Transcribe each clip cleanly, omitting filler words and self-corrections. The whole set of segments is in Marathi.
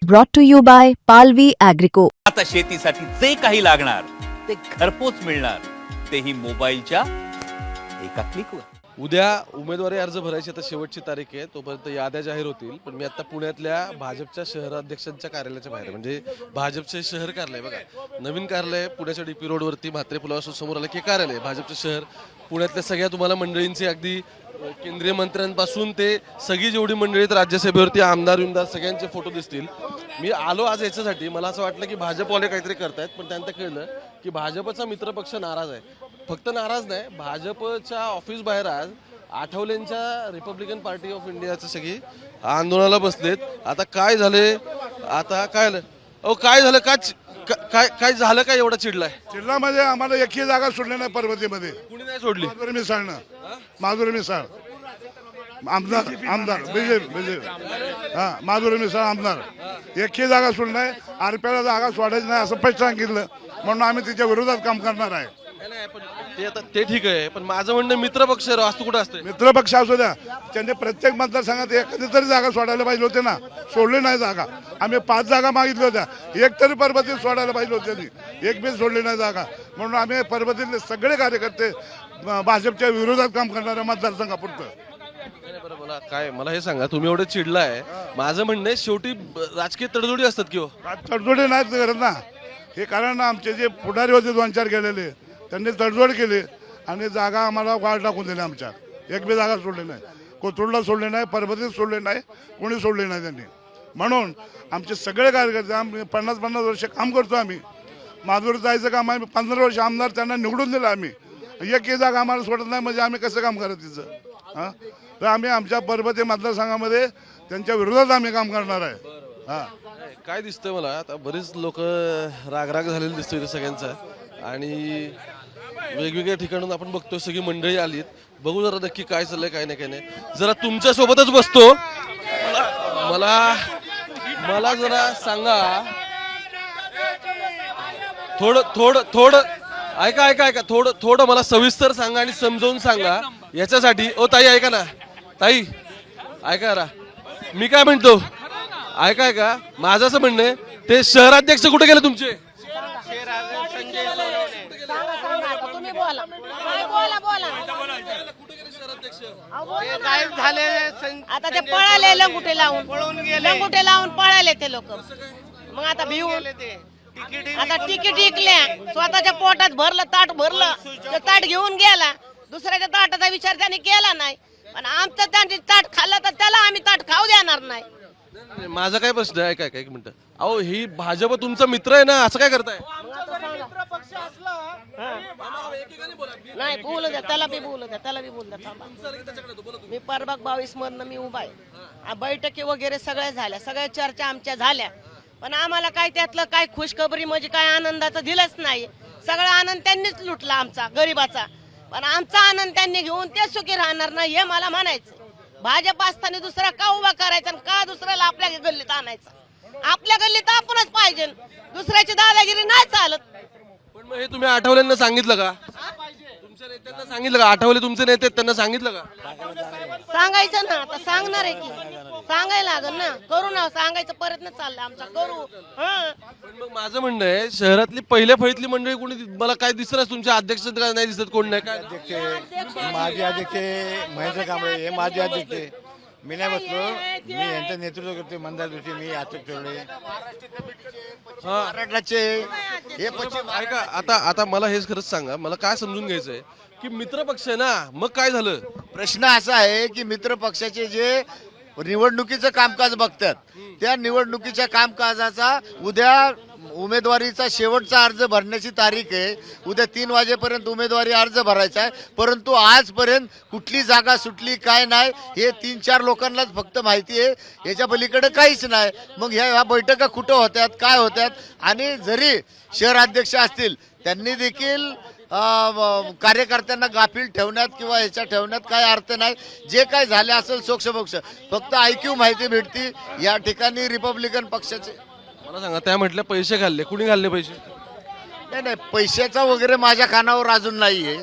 Brought to you by Palvi Agrico. आता शेतीसाठी जे काही लागणार ते घरपोच मिळणार, तेही मोबाईलच्या एका क्लिकवर। उद्या उमेदवारी अर्ज भरायची आता शेवटची तारीख आहे, तोपर्यंत याद्या जाहीर होतील। पण मी आता पुण्यातल्या भाजपच्या शहराध्यक्षांच्या कार्यालयाच्या बाहेर, म्हणजे भाजपचे शहर कार्यालय बघा, नवीन कार्यालय पुण्याच्या डीपी रोडवरती म्हात्रे पुलापासून समोर आलं की कार्यालय भाजपचं शहर। पुण्यातल्या सगळ्या तुम्हाला मंडळींची, अगदी केंद्रीय मंत्र्यांपासून ते सगळी जेवढी मंडळी आहेत राज्यसभेवरती, आमदार विमदार सगळ्यांचे फोटो दिसतील। मी आलो आज याच्यासाठी, मला असं वाटलं की भाजपवाले काहीतरी करतायत, पण त्यांना कळलं की भाजपचा मित्रपक्ष नाराज आहे। फक्त नाराज नाही, भाजपच्या ऑफिस बाहेर आज आठवलेंच्या रिपब्लिकन पार्टी ऑफ इंडियाचे सगळी आंदोलनाला बसलेत। आता काय झाले, आता काय झालं, अहो काय झालं, काय काय झालं, काय एवढा चिडलाय? जिल्ह्यामध्ये आम्हाला एकही जागा सोडली नाही पर्वतीमध्ये, कुणी नाही सोडली। माधुरी मिसाळ आमदार बीजेपी हा माधुरी मिसाळ आमदार एकही जागा सोडली नाही, आरपीआयला जागा सोडायची नाही असं स्पष्ट सांगितलं, म्हणून आम्ही तिच्या विरोधात काम करणार आहे। ते आता ते ठीक आहे, पण माझं म्हणणं मित्रपक्ष असतो कुठं असते? मित्रपक्ष असू द्या, त्यांनी प्रत्येक मतदारसंघात एखादी तरी जागा सोडायला पाहिजे होते ना, सोडली नाही जागा। आम्ही 5 जागा मागितल्या होत्या, एक तरी पर्वतीत सोडायला पाहिजे होते, त्यांनी एक बी सोडली नाही जागा। म्हणून आम्ही पर्वतीतले सगळे कार्यकर्ते भाजपच्या विरोधात काम करणाऱ्या मतदारसंघापुरतं। मला काय, मला हे सांगा, तुम्ही एवढे चिडलाय, माझं म्हणणं आहे शेवटी राजकीय तडजोडी असतात किंवा तडजोडी नाहीत करत ना, हे कारण आमचे जे पुढारी होते 2-4 गेलेले, त्यांनी तडजोड केली आणि जागा आम्हाला वाढ टाकून दिली। आमच्या एक बी जागा सोडली नाही, कोथरूडला सोडली नाही, पर्वतीत सोडली नाही, कोणी सोडली नाही त्यांनी। म्हणून आमचे सगळे कार्यकर्ते, आम्ही 50-50 वर्ष काम करतो। आम्ही माधुरी जायचं काम आम्ही 15 वर्ष आमदार त्यांना निवडून दिलं। आम्ही एकही जागा आम्हाला सोडत नाही, म्हणजे आम्ही कसं काम करत तिचं? हां, तर आम्ही आमच्या पर्वती मतदारसंघामध्ये त्यांच्या विरोधात आम्ही काम करणार आहे। हां, काय दिसतंय मला आता, बरेच लोक रागराग झालेले दिसतोय इथे सगळ्यांचा, आणि वेगवेगळ्या ठिकाणून आपण बघतोय सगळी मंडळी आलीत। बघू जरा नक्की काय चाललंय, काय नाही काय नाही। जरा तुमच्या सोबतच बसतो, मला मला जरा सांगा, थोडं ऐका, थोडं मला सविस्तर सांगा आणि समजावून सांगा याच्यासाठी। ओ ताई ऐका ना, ताई ऐका ना, मी काय म्हणतो ऐका, माझं असं म्हणणं आहे, ते शहराध्यक्ष कुठे गेले तुमचे? आता ते पळाले, लंगुटे लावून पळाले ते लोक। मग आता भिवून आता तिकीट विकल्या, स्वतःच्या पोटात भरलं, ताट भरलं, ते ताट घेऊन गेला, दुसऱ्याच्या ताटाचा विचार त्याने केला नाही। पण आमचं त्यांनी ताट खाल्लं तर त्याला आम्ही ताट खाऊ देणार नाही। माझा काय प्रश्न आहे, ऐका एक मिनिट, अहो ही भाजप तुमचा मित्र आहे ना, असं काय करताय? नाही बोलू द्या, त्याला बी बोलू द्या, थांबा। मी परबाग 22 मधनं मी उभा आहे। बैठकी वगैरे सगळ्या झाल्या, सगळ्या चर्चा आमच्या झाल्या, पण आम्हाला काय त्यातलं काय खुशखबरी म्हणजे काय आनंदाचं दिलंच नाही। सगळा आनंद त्यांनीच लुटला आमचा गरीबाचा, पण आमचा आनंद त्यांनी घेऊन ते सुखी राहणार नाही हे मला म्हणायचं। भाजप असताना दुसरा का उभा करायचा आणि का दुसऱ्याला आपल्या गल्लीत आणायचं? आपल्या गल्लीत आपणच पाहिजे, दुसऱ्याची दादागिरी नाही चालत। पण मग हे तुम्ही आठवलेंना सांगितलं का? तुमच्या नेत्यांना सांगितलं का? आठवले तुमचे नेते, त्यांना सांगितलं का? सांगायचं ना, आता सांगणार आहे की, सांगायला लागल ना, करू ना, सांगायचं प्रयत्न चाललाय आमचा, करू। पण मग माझं म्हणणं आहे, शहरातली पहिल्या फळीतली मंडळी कोणी मला काय दिसत, तुमच्या अध्यक्ष नाही दिसत, कोण नाही काय? माजी अध्यक्ष महेंद्र कांबळे हे माजी अध्यक्ष, मी नाही बसलो, मी यांचं नेतृत्व करते। मंदार जोशी, मी अशोक चोरडे, महाराष्ट्राचे हे पश्चिम। ऐका, आता मला हेच खरंच सांगा, मला काय समजून घ्यायचंय की मित्र पक्ष आहे ना, मग काय झालं? प्रश्न असा आहे की मित्र पक्षाचे जे निवडणुकीचं कामकाज बघतात, त्या निवडणुकीच्या कामकाजाचा उद्या उमेदवारीचा शेवटचा अर्ज भरण्याची तारीख आहे। उद्या 3 वाजेपर्यंत उमेदवारी अर्ज भरायचा आहे, परंतु आजपर्यंत कुठली जागा सुटली काय नाही हे 3-4 लोकांनाच फक्त माहिती आहे, याच्या पलीकडे काहीच नाही। मग ह्या बैठका कुठं होत्यात, काय होत्यात, आणि जरी शहराध्यक्ष असतील त्यांनी देखील कार्यकर्त्यांना गाफील ठेवण्यात किंवा ह्याच्या ठेवण्यात काय अर्थ नाही। जे काय झाले असेल सोक्षमोक्ष फक्त ऐक्यू माहिती भेटती। या ठिकाणी रिपब्लिकन पक्षाचे, मला सांगा, त्या म्हटल्या पैसे घालले, कुणी घालले पैसे? नाही, पैशाचा वगैरे माझ्या कानावर अजून नाहीये।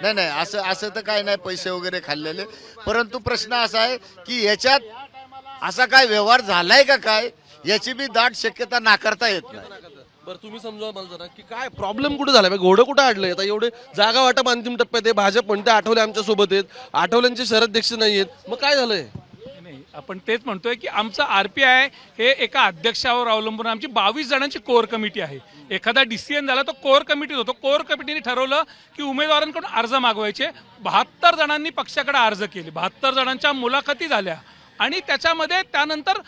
नाही, असं तर काय नाही पैसे वगैरे खाल्लेले, परंतु प्रश्न असा आहे की याच्यात असा काय व्यवहार झालाय का काय याची बी दाट शक्यता नाकारता येत नाही. बरं तुम्ही समजा मला जरा की काय प्रॉब्लेम कुठे झाला, घोडं कुठं अडलंय? आता एवढे जागा वाटप अंतिम टप्प्यात आहे, भाजप म्हणते आठवले आमच्या सोबत आहेत, आठवल्यांचे शहराध्यक्ष नाही आहेत, मग काय झालंय? नाही, आपण तेच म्हणतोय की आमचं आरपीआय हे एका अध्यक्षावर अवलंबून आमची 22 जणांची कोर कमिटी आहे. एखादा डिसिजन झाला तो कोर कमिटीत होतो. कोर कमिटीने ठरवलं की उमेदवारांकडून अर्ज मागवायचे. 72 जणांनी पक्षाकडे अर्ज केले, 72 जणांच्या मुलाखती झाल्या आणि त्याच्यामध्ये त्यानंतर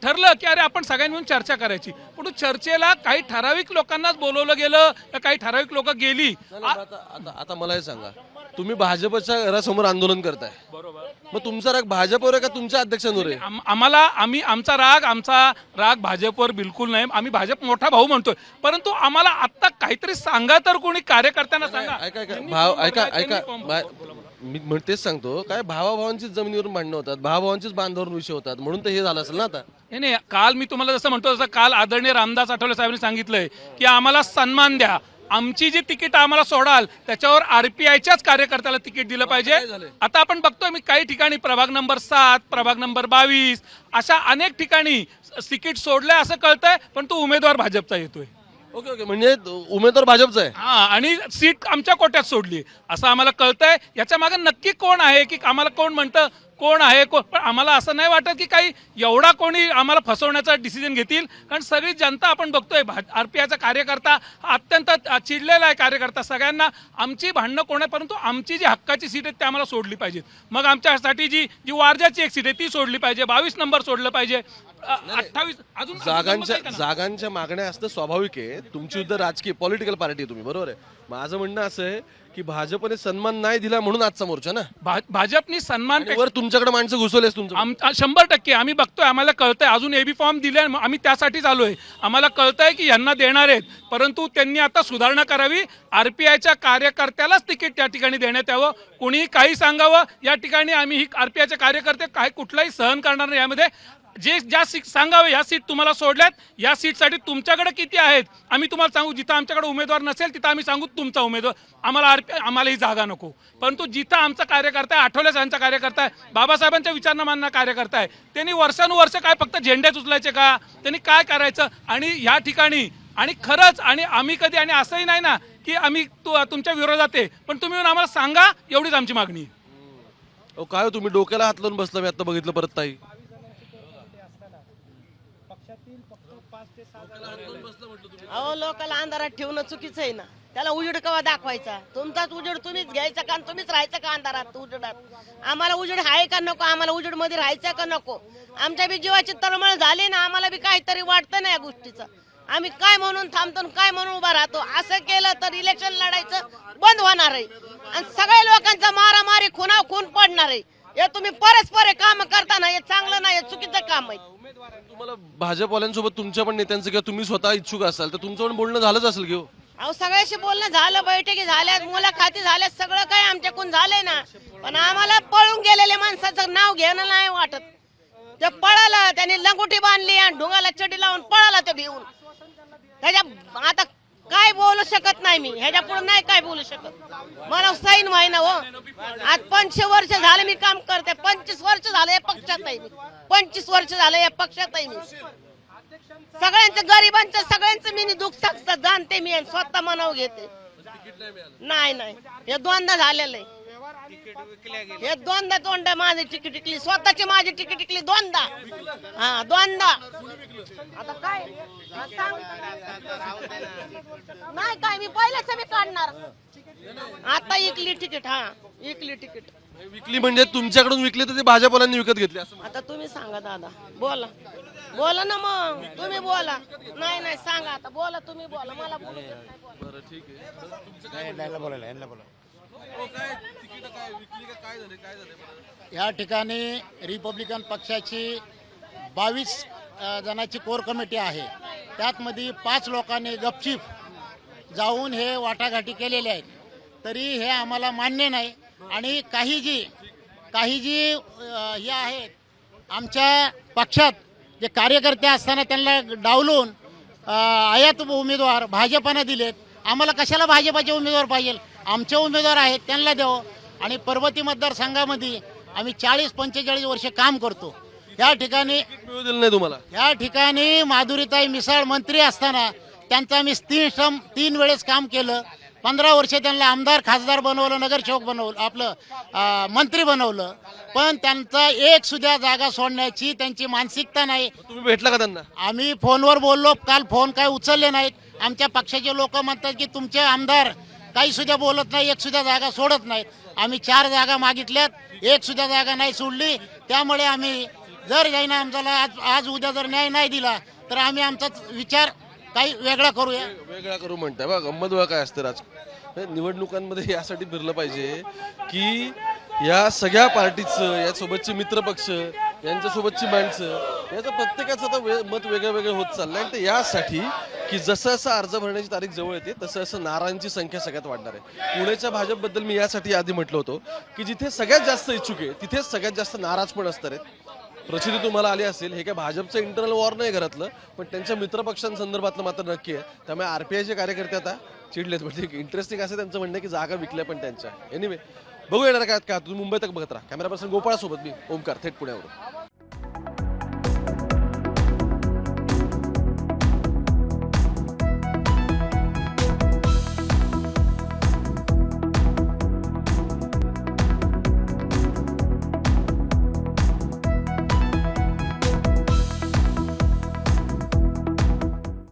ठरलं की अरे आपण सगळ्यांनी मिळून चर्चा करायची. पण चर्चेला काही ठराविक लोकांनाच बोलवलं गेलं, काही ठराविक लोक गेली. आता मला हे सांगा, तुम्ही भाजपच्या घरासमोर आंदोलन करताय, बरोबर, मग तुमचा राग भाजपवर आहे का तुमच्या अध्यक्षांवर आहे? आमचा राग भाजपवर बिलकुल नाही. आम्ही भाजप मोठा भाऊ म्हणतोय, परंतु आम्हाला आता काहीतरी सांगा तर कोणी कार्यकर्त्यांना सांगा. ऐका मी तेच सांगतो, काय भावाभावांचीच जमिनीवरून भांडणं होतात, भावाभावांचीच बांधावरून विषय होतात, म्हणून तर हे झालं असेल ना आता. नाही, काल मी तुम्हाला जसं म्हणतो तसं काल आदरणीय रामदास आठवले साहेबांनी सांगितलंय की आम्हाला सन्मान द्या, आमची जी तिकीट आम्हाला सोडाल त्याच्यावर आरपीआयच्याच कार्यकर्त्याला तिकीट दिलं पाहिजे. आता आपण बघतोय मी काही ठिकाणी प्रभाग नंबर 7, प्रभाग नंबर 22 अशा अनेक ठिकाणी तिकीट सोडलंय असं कळतंय, पण तो उमेदवार भाजपचा येतोय. ओके, म्हणजे उमेदवार भाजपचा आहे. हा, आणि सीट आमच्या कोट्यात सोडली असं आम्हाला कळतंय. याच्या मागे नक्की कोण आहे की आम्हाला कोण म्हणतं कोण आहे पण आम्हाला असं नाही वाटत की काही एवढा कोणी आम्हाला फसवण्याचा डिसिजन घेतील. कारण सगळी जनता आपण बघतोय, आरपीआयचा कार्यकर्ता अत्यंत चिडलेला आहे. कार्यकर्ता सगळ्यांना आमची भांडणं कोण आहे, परंतु आमची जी हक्काची सीट आहे ती आम्हाला सोडली पाहिजेत. मग आमच्यासाठी जी वारजाची एक सीट आहे ती सोडली पाहिजे, 22 नंबर सोडलं पाहिजे, 28 अजून जागांच्या मागण्या असणं स्वाभाविक आहे. तुमची युद्ध राजकीय पॉलिटिकल पार्टी आहे तुम्ही, बरोबर आहे. माझं म्हणणं असं आहे की भाजपने सन्मान नाही दिला म्हणून आजचा मोर्चा ना. भाजपनी सन्मान वर तुमच्याकडे माणसं घुसवलेस तुमचं. 100% आम्ही बघतोय, आम्हाला कळतंय. अजून एबी फॉर्म दिले, आम्ही त्यासाठीच आलोय. आम्हाला कळतंय की यांना देणार आहेत, परंतु त्यांनी आता सुधारणा करावी. आरपीआयच्या कार्यकर्त्यालाच तिकीट त्या ठिकाणी देण्यात यावं. कोणीही काही सांगावं, या ठिकाणी आम्ही ही आरपीआयचे कार्यकर्ते काही कुठलाही सहन करणार नाही. यामध्ये ज्या सीट सांगावे, या सीट तुम्हाला सोडल्यात, या सीटसाठी तुमच्याकडे किती आहेत आम्ही तुम्हाला सांगू. जिथं आमच्याकडे उमेदवार नसेल तिथं आम्ही सांगू तुमचा उमेदवार, आम्हाला ही जागा नको. परंतु जिथं आमचा कार्यकर्ता आहे, आठवले साहेबांचा कार्यकर्ता आहे, बाबासाहेबांच्या विचारांना मानणारा कार्यकर्ता आहे, त्यांनी वर्षानुवर्ष काय फक्त झेंडेच उचलायचे का? त्यांनी काय करायचं? आणि या ठिकाणी आणि खरंच आणि आम्ही कधी आणि असंही नाही ना की आम्ही तुमच्या विरोधात आहे, पण तुम्ही आम्हाला सांगा, एवढीच आमची मागणी आहे. काय तुम्ही डोक्याला हात लावून बसला, मी आता बघितलं परत ताई. अहो, लोकांना अंधारात ठेवणं चुकीचं आहे ना. त्याला उजेड कवा दाखवायचा? तुमचाच उजेड तुम्हीच घ्यायचा का, तुम्हीच राहायचं का अंधारात उजेडात? आम्हाला उजेड आहे का नको? आम्हाला उजेड मध्ये राहायचं का नको? आमच्या बी जीवाची तळमळ झाली ना, आम्हाला बी काहीतरी वाटतं ना या गोष्टीचं. आम्ही काय म्हणून थांबतो, काय म्हणून उभा राहतो? असं केलं तर इलेक्शन लढायचं बंद होणार आहे आणि सगळ्या लोकांचा मारामारी खुना खून पडणार आहे. हे तुम्ही परस्पर काम करताना हे चांगलं नाही, चुकीचं काम आहे. तुम्हाला भाजपवाल्यांसोबत तुमच्या पण नेत्यांचं किंवा तुम्ही स्वतः इच्छुक असाल तर तुमचं पण बोलणं झालंच असेल घेऊ. अहो, सगळ्याशी बोलणं झालं, बैठकी झाल्या, मुलाखती झाल्या, सगळं काय आमच्याकडून झालंय ना. पण आम्हाला पळून गेलेल्या माणसाचं नाव घेणं नाही वाटत. ते पळालं, त्यांनी लंगोटी बांधली आणि ढोंगाला चडी लावून पळाला ते भिवून. त्याच्या आता काय बोलू शकत नाही मी, ह्याच्या पुढे नाही काय बोलू शकत. मला सैन व्हायना हो. आज 25 वर्ष झाले मी काम करते, 25 वर्ष झाले या पक्षात आहे मी, 25 वर्ष झाले या पक्षात आहे मी. सगळ्यांचं गरिबांचं सगळ्यांचं मी दुःख साक्षात जाणते मी, स्वतः मनाव घेते. नाही, हे दोनदा झालेलं आहे. हे दोनदा तोंड माझी तिकीट टिकली, स्वतःची माझी तिकीट टिकली दोनदा. हा, दोनदा. आता काय नाही काय, मी पहिल्याच मी काढणार. आता इकली तिकीट. हा, इकली तिकीट. विकली म्हणजे तुमच्याकडून विकली तर ते भाजपवाल्यांनी विकत घेतली असं? आता तुम्ही सांगा दादा, बोला ना मग, तुम्ही बोला. नाही सांगा, आता बोला, तुम्ही बोला, मला बोलू देत नाही. बरं, ठीक आहे. या ठिकाणी रिपब्लिकन पक्षाची 22 जणांची कोर कमिटी आहे. त्यातमध्ये 5 लोकांनी गपचीप जाऊन हे वाटाघाटी केलेले आहेत. तरी हे आम्हाला मान्य नाही. आणि काही जी हे आहेत आमच्या पक्षात जे कार्यकर्ते असताना त्यांना डावलून आयात उमेदवार भाजपानं दिलेत. आम्हाला कशाला भाजपाचे उमेदवार पाहिजे? आमचे उमेदवार आहेत त्यांना द्यावं. आणि पर्वती मतदारसंघामध्ये आम्ही 40-45 वर्ष काम करतो. या ठिकाणी मिळू दिलं नाही तुम्हाला. या ठिकाणी माधुरीताई मिसाळ मंत्री असताना त्यांचं आम्ही 3 वेळेस काम केलं. 15 वर्ष त्यांना आमदार खासदार बनवलं, नगरसेवक बनवलं, आपलं मंत्री बनवलं, पण त्यांचा एक सुद्धा जागा सोडण्याची त्यांची मानसिकता नाही. तुम्ही भेटला का त्यांना? आम्ही फोनवर बोललो, काल फोन काय उचलले नाहीत. आमच्या पक्षाचे लोक म्हणतात की तुमचे आमदार काही सुद्धा बोलत नाही, एक सुद्धा जागा सोडत नाहीत. आम्ही 4 जागा मागितल्यात, एक सुद्धा जागा नाही सोडली. त्यामुळे आम्ही जर यायना आमच्याला आज उद्या जर न्याय नाही दिला तर आम्ही आमचा विचार काही वेगळा करूया. वेगळा करू म्हणताय बघा. गंमत बघा काय असते निवडणुकांमध्ये यासाठी फिरलं पाहिजे की या सगळ्या पार्टीचं, यासोबतचे मित्रपक्ष, यांच्यासोबतची माणसं, याचं प्रत्येकाचं आता मत वेगळं वेगळं होत चाललंय. आणि ते यासाठी की जसं जसं अर्ज भरण्याची तारीख जवळ येते तसं तसं नारांची संख्या सगळ्यात वाढणार आहे. पुण्याच्या भाजपबद्दल मी यासाठी आधी म्हटलं होतं की जिथे सगळ्यात जास्त इच्छुक आहे तिथेच सगळ्यात जास्त नाराज पण असणार आहेत. प्रसिद्धी तुम्हाला आली असेल, हे काय भाजपचं इंटरनल वॉर नाही घरातलं, पण त्यांच्या मित्रपक्षांसंदर्भातलं मात्र नक्की आहे. त्यामुळे आरपीआयचे कार्यकर्ते आता चिडलेत. म्हणजे इंटरेस्टिंग असं त्यांचं म्हणणं की जागा विकल्या पण त्यांच्या. एनिवे बघू येणार काय. तुम्ही मुंबई तक बघत राहा. कॅमेरा पर्सन गोपाळासोबत मी ओमकार, थेट पुण्यावरून.